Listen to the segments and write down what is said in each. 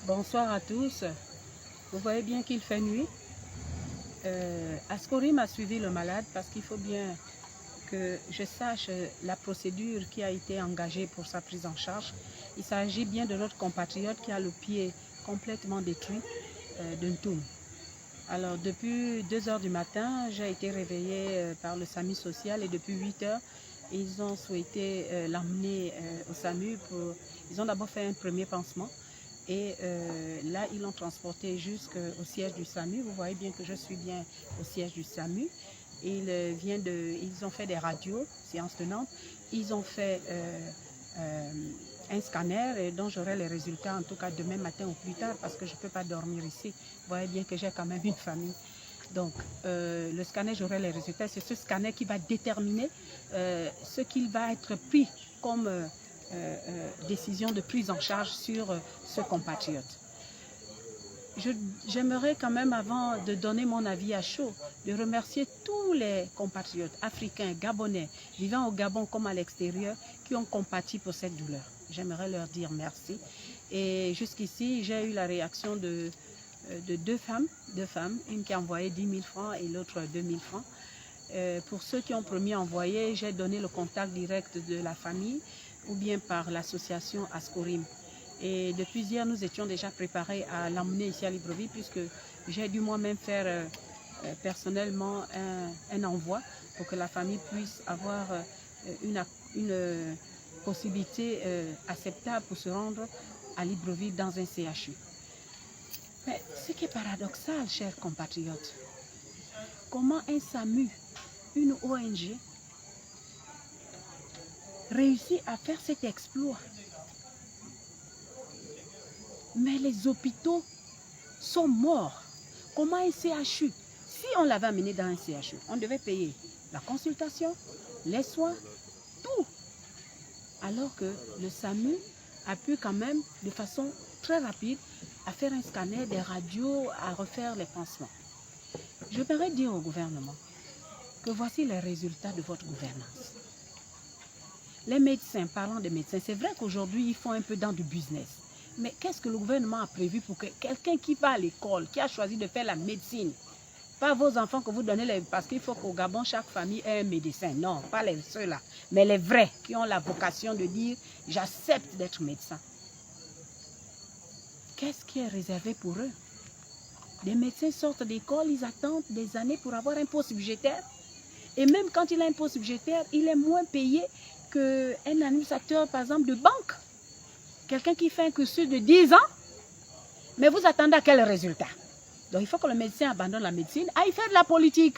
Bonsoir à tous. Vous voyez bien qu'il fait nuit. Ascorim a suivi le malade parce qu'il faut bien que je sache la procédure qui a été engagée pour sa prise en charge. Il s'agit bien de notre compatriote qui a le pied complètement détruit d'Untum. Alors depuis 2 heures du matin, j'ai été réveillée par le SAMU social et depuis 8 heures, ils ont souhaité l'emmener au SAMU. Ils ont d'abord fait un premier pansement. Et là, ils l'ont transporté jusqu'au siège du SAMU. Vous voyez bien que je suis bien au siège du SAMU. Ils ont fait des radios, séance tenante. Ils ont fait un scanner dont j'aurai les résultats en tout cas demain matin ou plus tard parce que je ne peux pas dormir ici. Vous voyez bien que j'ai quand même une famille. Donc, le scanner, j'aurai les résultats. C'est ce scanner qui va déterminer ce qu'il va être pris comme décision de prise en charge sur ce compatriote. J'aimerais quand même, avant de donner mon avis à chaud, de remercier tous les compatriotes africains, gabonais, vivant au Gabon comme à l'extérieur, qui ont compati pour cette douleur. J'aimerais leur dire merci. Et jusqu'ici, j'ai eu la réaction de deux femmes, une qui a envoyé 10 000 francs et l'autre 2 000 francs. Pour ceux qui ont promis envoyer, j'ai donné le contact direct de la famille ou bien par l'association Ascorim. Et depuis hier, nous étions déjà préparés à l'emmener ici à Libreville puisque j'ai dû moi-même faire personnellement un envoi pour que la famille puisse avoir une possibilité acceptable pour se rendre à Libreville dans un CHU. Mais ce qui est paradoxal, chers compatriotes, comment un SAMU, une ONG, réussit à faire cet exploit. Mais les hôpitaux sont morts. Comment un CHU? Si on l'avait amené dans un CHU, on devait payer la consultation, les soins, tout. Alors que le SAMU a pu quand même, de façon très rapide, à faire un scanner, des radios, à refaire les pansements. Je voudrais dire au gouvernement que voici les résultats de votre gouvernance. Les médecins, parlant des médecins, c'est vrai qu'aujourd'hui, ils font un peu dans du business. Mais qu'est-ce que le gouvernement a prévu pour que quelqu'un qui va à l'école, qui a choisi de faire la médecine, pas vos enfants que vous donnez, parce qu'il faut qu'au Gabon, chaque famille ait un médecin. Non, pas les ceux-là, mais les vrais qui ont la vocation de dire « j'accepte d'être médecin ». Qu'est-ce qui est réservé pour eux? Les médecins sortent d'école, ils attendent des années pour avoir un poste budgétaire. Et même quand il a un poste budgétaire, il est moins payé qu'un administrateur, par exemple, de banque. Quelqu'un qui fait un cursus de 10 ans, mais vous attendez à quel résultat? Donc il faut que le médecin abandonne la médecine, aille faire de la politique.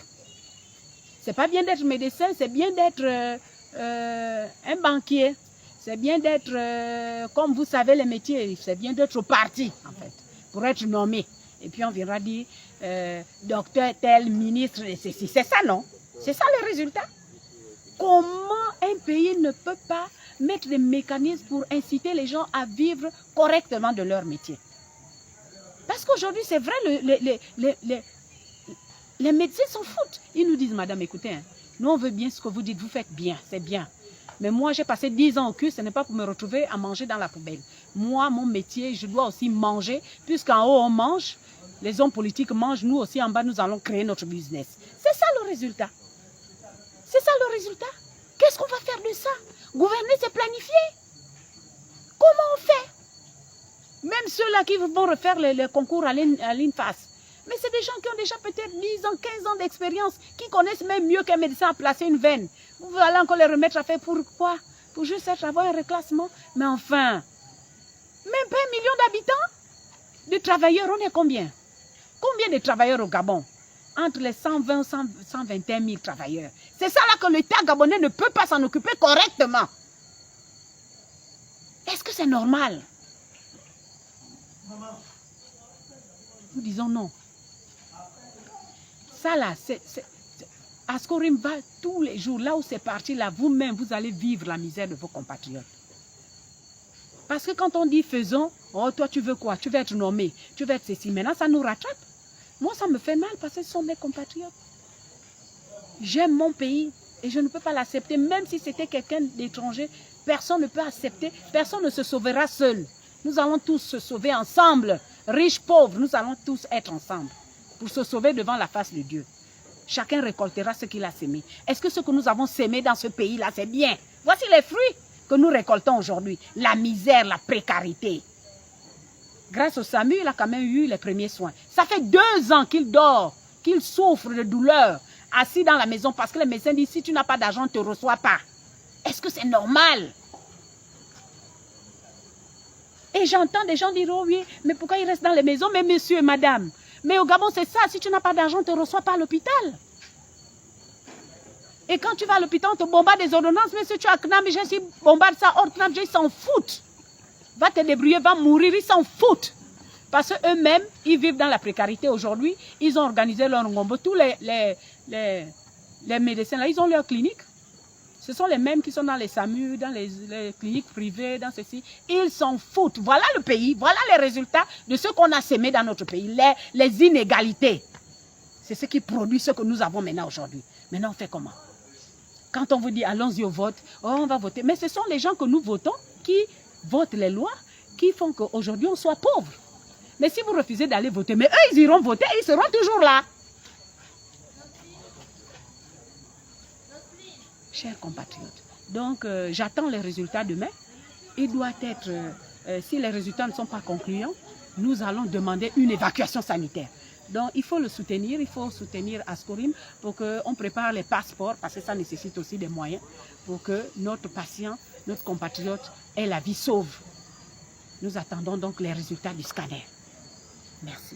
C'est pas bien d'être médecin, c'est bien d'être un banquier. C'est bien d'être, comme vous savez les métiers, c'est bien d'être au parti, en fait, pour être nommé. Et puis on viendra dire, docteur tel, ministre, c'est ça, non? C'est ça le résultat. Comment un pays ne peut pas mettre des mécanismes pour inciter les gens à vivre correctement de leur métier? Parce qu'aujourd'hui, c'est vrai, les médecins s'en foutent. Ils nous disent, madame, écoutez, hein, nous on veut bien ce que vous dites, vous faites bien, c'est bien. Mais moi, j'ai passé 10 ans au cul, ce n'est pas pour me retrouver à manger dans la poubelle. Moi, mon métier, je dois aussi manger, puisqu'en haut, on mange, les hommes politiques mangent, nous aussi, en bas, nous allons créer notre business. C'est ça le résultat. C'est ça le résultat. Qu'est-ce qu'on va faire de ça? Gouverner, c'est planifier. Comment on fait? Même ceux-là qui vont refaire le concours à l'INFAS. Mais c'est des gens qui ont déjà peut-être 10 ans, 15 ans d'expérience, qui connaissent même mieux qu'un médecin à placer une veine. Vous allez encore les remettre à faire pourquoi? Pour juste avoir un reclassement. Mais enfin, même pas 1 million d'habitants? De travailleurs, on est combien? Combien de travailleurs au Gabon? Entre les 120 et 121 000 travailleurs. C'est ça là que l'État gabonais ne peut pas s'en occuper correctement. Est-ce que c'est normal? Nous disons non. Ça là, Ascorim va tous les jours, là où c'est parti, là, vous-même, vous allez vivre la misère de vos compatriotes. Parce que quand on dit faisons, oh toi tu veux quoi? Tu veux être nommé, tu veux être ceci. Maintenant ça nous rattrape. Moi ça me fait mal parce que ce sont mes compatriotes. J'aime mon pays et je ne peux pas l'accepter. Même si c'était quelqu'un d'étranger, personne ne peut accepter, personne ne se sauvera seul. Nous allons tous se sauver ensemble. Riches, pauvres, nous allons tous être ensemble pour se sauver devant la face de Dieu. Chacun récoltera ce qu'il a semé. Est-ce que ce que nous avons semé dans ce pays-là, c'est bien? Voici les fruits que nous récoltons aujourd'hui. La misère, la précarité. Grâce au SAMU, il a quand même eu les premiers soins. Ça fait 2 ans qu'il dort, qu'il souffre de douleur, assis dans la maison parce que les médecins disent, si tu n'as pas d'argent, on ne te reçoit pas. Est-ce que c'est normal? Et j'entends des gens dire, oh oui, mais pourquoi ils restent dans les maisons? Mais monsieur et madame, mais au Gabon, c'est ça, si tu n'as pas d'argent, on ne te reçoit pas à l'hôpital. Et quand tu vas à l'hôpital, on te bombarde des ordonnances, mais si tu as Knamj, si bombarde ça, hors Knamj, ils s'en foutent. Va te débrouiller, va mourir, ils s'en foutent. Parce qu'eux-mêmes, ils vivent dans la précarité aujourd'hui. Ils ont organisé leur ngombo. Tous les médecins, là, ils ont leur clinique. Ce sont les mêmes qui sont dans les SAMU, dans les cliniques privées, dans ceci. Ils s'en foutent. Voilà le pays, voilà les résultats de ce qu'on a semé dans notre pays. Les inégalités. C'est ce qui produit ce que nous avons maintenant aujourd'hui. Maintenant, on fait comment? Quand on vous dit, allons-y au vote, oh, on va voter. Mais ce sont les gens que nous votons qui votent les lois qui font qu'aujourd'hui, on soit pauvre. Mais si vous refusez d'aller voter, mais eux, ils iront voter, ils seront toujours là. Chers compatriotes, donc j'attends les résultats demain. Il doit être, si les résultats ne sont pas concluants, nous allons demander une évacuation sanitaire. Donc il faut le soutenir, il faut soutenir Ascorim pour qu'on prépare les passeports, parce que ça nécessite aussi des moyens, pour que notre patient, notre compatriote ait la vie sauve. Nous attendons donc les résultats du scanner. Merci.